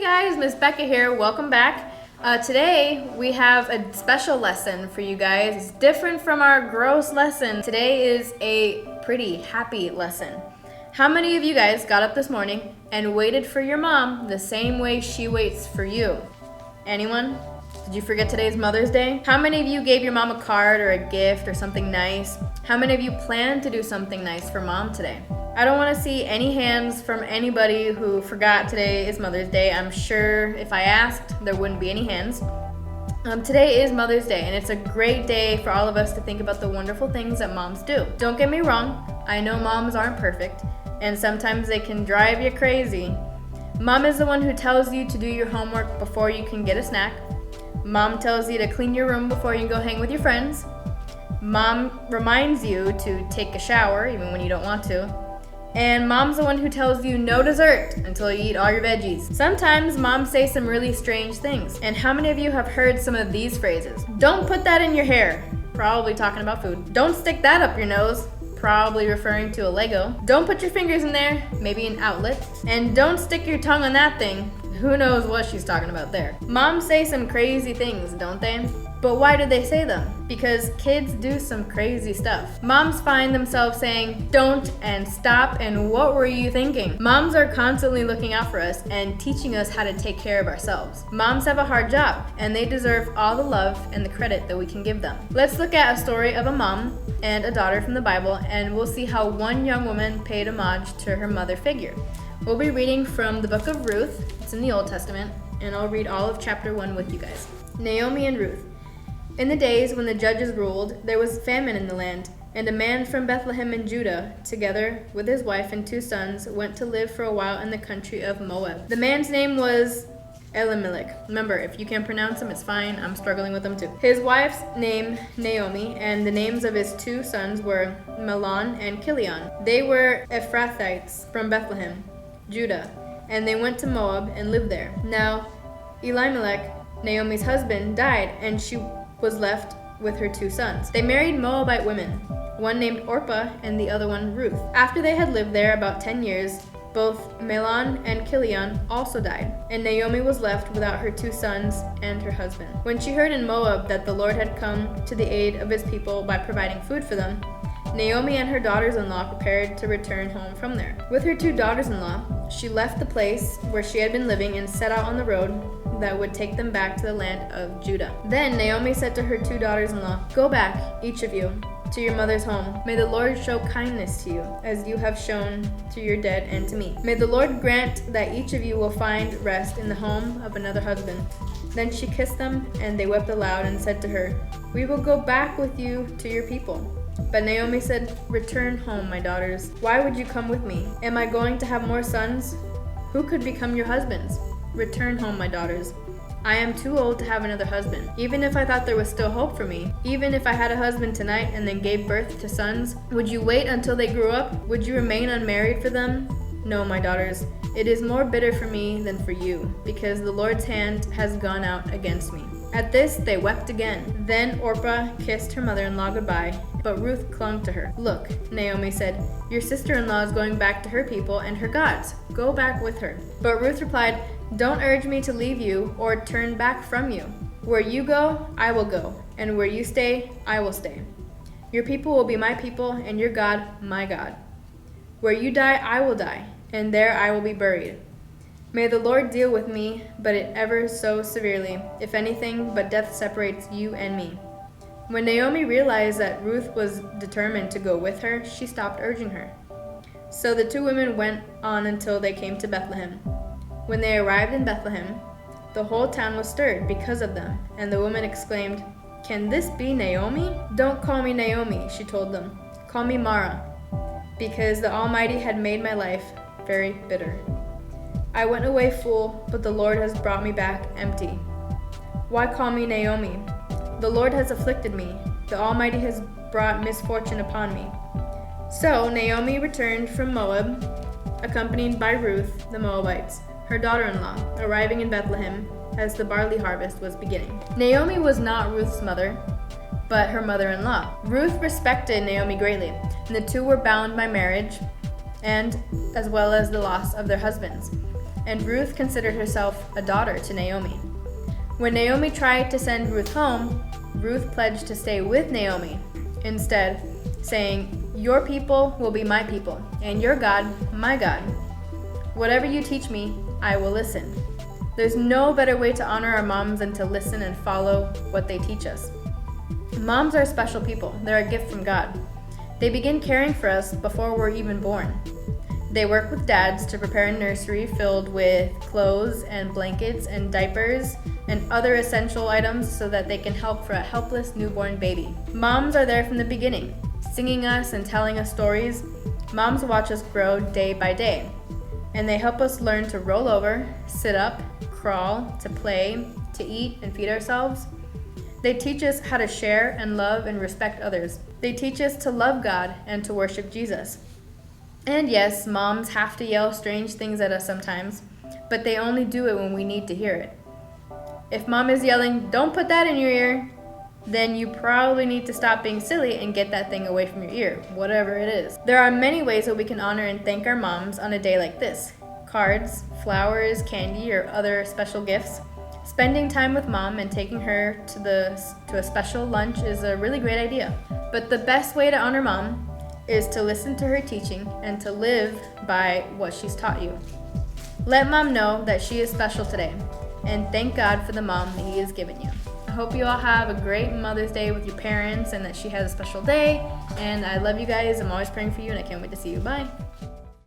guys, Miss Becca here. Welcome back. Today we have a special lesson for you guys. It's different from our gross lesson. Today is a pretty happy lesson. How many of you guys got up this morning and waited for your mom the same way she waits for you? Anyone? Did you forget today's Mother's Day? How many of you gave your mom a card or a gift or something nice? How many of you plan to do something nice for mom today? I don't want to see any hands from anybody who forgot today is Mother's Day. I'm sure if I asked, there wouldn't be any hands. Today is Mother's Day, and it's a great day for all of us to think about the wonderful things that moms do. Don't get me wrong, I know moms aren't perfect, and sometimes they can drive you crazy. Mom is the one who tells you to do your homework before you can get a snack. Mom tells you to clean your room before you can go hang with your friends. Mom reminds you to take a shower even when you don't want to. And mom's the one who tells you no dessert until you eat all your veggies. Sometimes moms say some really strange things. And how many of you have heard some of these phrases? Don't put that in your hair. Probably talking about food. Don't stick that up your nose. Probably referring to a Lego. Don't put your fingers in there. Maybe an outlet. And don't stick your tongue on that thing. Who knows what she's talking about there. Moms say some crazy things, don't they? But why do they say them? Because kids do some crazy stuff. Moms find themselves saying, don't and stop and what were you thinking? Moms are constantly looking out for us and teaching us how to take care of ourselves. Moms have a hard job and they deserve all the love and the credit that we can give them. Let's look at a story of a mom and a daughter from the Bible, and we'll see how one young woman paid homage to her mother figure. We'll be reading from the book of Ruth. It's in the Old Testament, and I'll read all of chapter 1 with you guys. Naomi and Ruth. In the days when the judges ruled, there was famine in the land, and a man from Bethlehem in Judah, together with his wife and 2 sons, went to live for a while in the country of Moab. The man's name was Elimelech. Remember, if you can't pronounce them, it's fine. I'm struggling with them too. His wife's name, Naomi, and the names of his 2 sons were Mahlon and Chilion. They were Ephrathites from Bethlehem, Judah, and they went to Moab and lived there. Now, Elimelech, Naomi's husband, died, and she was left with her 2 sons. They married Moabite women, one named Orpah and the other one Ruth. After they had lived there about 10 years, both Mahlon and Chilion also died, and Naomi was left without her 2 sons and her husband. When she heard in Moab that the Lord had come to the aid of his people by providing food for them, Naomi and her daughters-in-law prepared to return home from there. With her 2 daughters-in-law, she left the place where she had been living and set out on the road that would take them back to the land of Judah. Then Naomi said to her 2 daughters-in-law, "Go back, each of you, to your mother's home. May the Lord show kindness to you, as you have shown to your dead and to me. May the Lord grant that each of you will find rest in the home of another husband." Then she kissed them, and they wept aloud and said to her, "We will go back with you to your people." But Naomi said, "Return home, my daughters. Why would you come with me? Am I going to have more sons? Who could become your husbands? Return home, my daughters. I am too old to have another husband. Even if I thought there was still hope for me, even if I had a husband tonight and then gave birth to sons, would you wait until they grew up? Would you remain unmarried for them? No, my daughters. It is more bitter for me than for you, because the Lord's hand has gone out against me." At this, they wept again. Then Orpah kissed her mother-in-law goodbye, but Ruth clung to her. "Look," Naomi said, "your sister-in-law is going back to her people and her gods. Go back with her." But Ruth replied, "Don't urge me to leave you or turn back from you. Where you go, I will go, and where you stay, I will stay. Your people will be my people, and your God, my God. Where you die, I will die, and there I will be buried. May the Lord deal with me, but it ever so severely, if anything but death separates you and me." When Naomi realized that Ruth was determined to go with her, she stopped urging her. So the 2 women went on until they came to Bethlehem. When they arrived in Bethlehem, the whole town was stirred because of them, and the woman exclaimed, "Can this be Naomi?" "Don't call me Naomi," she told them. "Call me Mara, because the Almighty had made my life very bitter. I went away full, but the Lord has brought me back empty. Why call me Naomi? The Lord has afflicted me. The Almighty has brought misfortune upon me." So Naomi returned from Moab, accompanied by Ruth the Moabites, her daughter-in-law, arriving in Bethlehem as the barley harvest was beginning. Naomi was not Ruth's mother, but her mother-in-law. Ruth respected Naomi greatly, and the 2 were bound by marriage, and as well as the loss of their husbands. and Ruth considered herself a daughter to Naomi. When Naomi tried to send Ruth home, Ruth pledged to stay with Naomi, instead saying, "Your people will be my people, and your God, my God. Whatever you teach me, I will listen." There's no better way to honor our moms than to listen and follow what they teach us. Moms are special people. They're a gift from God. They begin caring for us before we're even born. They work with dads to prepare a nursery filled with clothes and blankets and diapers and other essential items so that they can help for a helpless newborn baby. Moms are there from the beginning, singing us and telling us stories. Moms watch us grow day by day, and they help us learn to roll over, sit up, crawl, to play, to eat and feed ourselves. They teach us how to share and love and respect others. They teach us to love God and to worship Jesus. And yes, moms have to yell strange things at us sometimes, but they only do it when we need to hear it. If mom is yelling, "Don't put that in your ear," then you probably need to stop being silly and get that thing away from your ear, whatever it is. There are many ways that we can honor and thank our moms on a day like this. Cards, flowers, candy, or other special gifts. Spending time with mom and taking her to a special lunch is a really great idea. But the best way to honor mom is to listen to her teaching and to live by what she's taught you. Let mom know that she is special today, and thank God for the mom that he has given you. I hope you all have a great Mother's Day with your parents and that she has a special day. And I love you guys. I'm always praying for you, and I can't wait to see you. Bye.